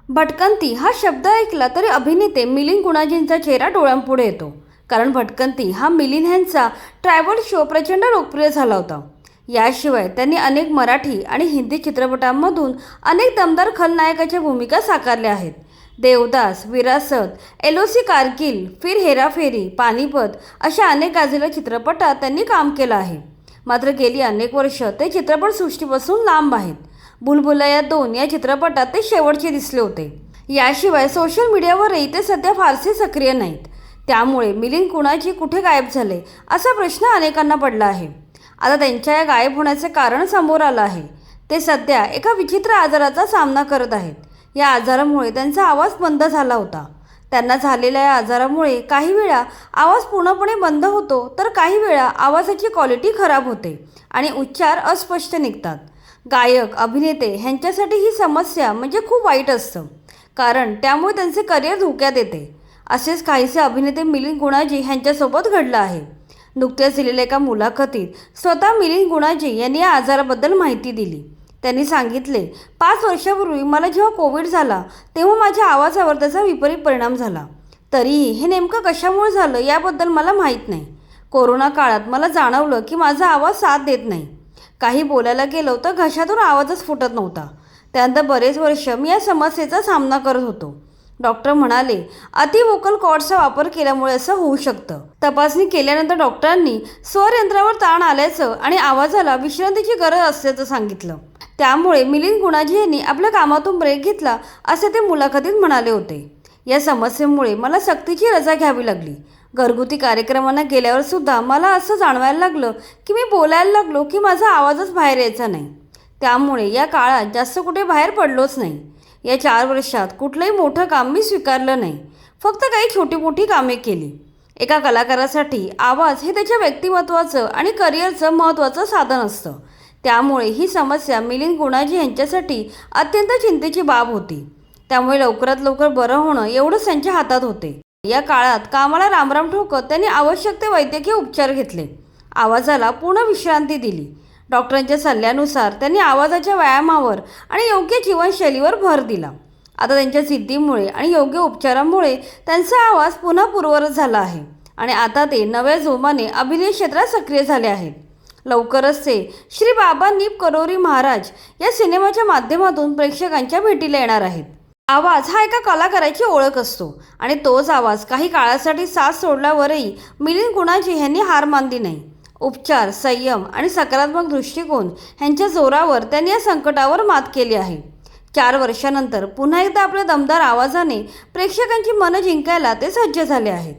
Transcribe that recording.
भटकंती हा शब्द ऐकला तरी अभिनेते मिलिंद कुणाजींचा चेहरा डोळ्यांपुढे येतो. कारण भटकंती हा मिलिंद यांचा ट्रॅव्हल शो प्रचंड लोकप्रिय झाला होता. याशिवाय त्यांनी अनेक मराठी आणि हिंदी चित्रपटांमधून अनेक दमदार खलनायकाच्या भूमिका साकारल्या आहेत. देवदास, विरासत, एलओसी कारगिल, फिर हेराफेरी, पानिपत अशा अनेक गाजलेल्या चित्रपटात त्यांनी काम केलं आहे. मात्र गेली अनेक वर्ष ते चित्रपटसृष्टीपासून लांब आहेत. बुलबुलैया 2 या चित्रपटात ते शेवटचे दिसले होते. याशिवाय सोशल मीडियावरही ते सध्या फारसे सक्रिय नाहीत. त्यामुळे मिलिंद कुणाजी कुठे गायब झाले असा प्रश्न अनेकांना पडला आहे. आता त्यांच्या या गायब होण्याचे कारण समोर आलं आहे. ते सध्या एका विचित्र आजाराचा सामना करत आहेत. या आजारामुळे त्यांचा आवाज बंद झाला होता. त्यांना झालेल्या या आजारामुळे काही वेळा आवाज पूर्णपणे बंद होतो, तर काही वेळा आवाजाची क्वालिटी खराब होते आणि उच्चार अस्पष्ट निघतात. गायक, अभिनेते ह्यांच्यासाठी ही समस्या म्हणजे खूप वाईट असतं, कारण त्यामुळे त्यांचे करिअर धोक्यात येते. असेच काहीसे अभिनेते मिलिंद कुणाजी ह्यांच्यासोबत घडलं आहे. नुकत्याच दिलेल्या एका मुलाखतीत स्वतः मिलिंद कुणाजी यांनी या आजाराबद्दल माहिती दिली. त्यांनी सांगितले, 5 वर्षापूर्वी मला जेव्हा कोविड झाला तेव्हा माझ्या आवाजावर त्याचा विपरीत परिणाम झाला. तरीही हे नेमकं कशामुळे झालं याबद्दल मला माहीत नाही. कोरोना काळात मला जाणवलं की माझा आवाज साथ देत नाही. काही बोलायला गेलो तर घशातून आवाजच फुटत नव्हता. त्यानंतर बरेच वर्ष मी या समस्येचा सामना करत होतो. डॉक्टर म्हणाले, अति व्होकल कॉर्डचा वापर केल्यामुळे असं होऊ शकतं. तपासणी केल्यानंतर डॉक्टरांनी स्वर यंत्रावर ताण आल्याचं आणि आवाजाला विश्रांतीची गरज असल्याचं सांगितलं. त्यामुळे मिलिंद कुणाजी यांनी आपल्या कामातून ब्रेक घेतला असे ते मुलाखतीत म्हणाले होते. या समस्येमुळे मला सक्तीची रजा घ्यावी लागली. घरगुती कार्यक्रमांना गेल्यावर सुद्धा मला असं जाणवायला लागलं की मी बोलायला लागलो की माझा आवाजच बाहेर यायचा नाही. त्यामुळे या काळात जास्त कुठे बाहेर पडलोच नाही. या 4 वर्षात कुठलंही मोठं काम मी स्वीकारलं नाही. फक्त काही छोटी मोठी कामे केली. एका कलाकारासाठी आवाज हे त्याच्या व्यक्तिमत्वाचं आणि करिअरचं महत्त्वाचं साधन असतं. त्यामुळे ही समस्या मिलिंद कुणाजी यांच्यासाठी अत्यंत चिंतेची बाब होती. त्यामुळे लवकरात लवकर बरं होणं एवढंच त्यांच्या हातात होते. या काळात कामाला रामराम ठोकत त्यांनी आवश्यक ते वैद्यकीय उपचार घेतले. आवाजाला पूर्ण विश्रांती दिली. डॉक्टरांच्या सल्ल्यानुसार त्यांनी आवाजाच्या व्यायामावर आणि योग्य जीवनशैलीवर भर दिला. आता त्यांच्या सिद्धीमुळे आणि योग्य उपचारामुळे त्यांचा आवाज पुन्हा पूर्ववत झाला आहे आणि आता ते नव्या जोमाने अभिनय क्षेत्रात सक्रिय झाले आहेत. लवकरच ते श्री बाबा नीप करोरी महाराज या सिनेमाच्या माध्यमातून प्रेक्षकांच्या भेटीला येणार आहेत. आवाज हा एका कलाकाराची ओळख असतो आणि तोच आवाज काही काळासाठी साथ सोडल्यावरही मिलिंद कुणाजी यांनी हार मानली नाही. उपचार, संयम आणि सकारात्मक दृष्टिकोन ह्यांच्या जोरावर त्यांनी या संकटावर मात केली आहे. 4 वर्षानंतर पुन्हा एकदा आपल्या दमदार आवाजाने प्रेक्षकांची मनं जिंकायला ते सज्ज झाले आहेत.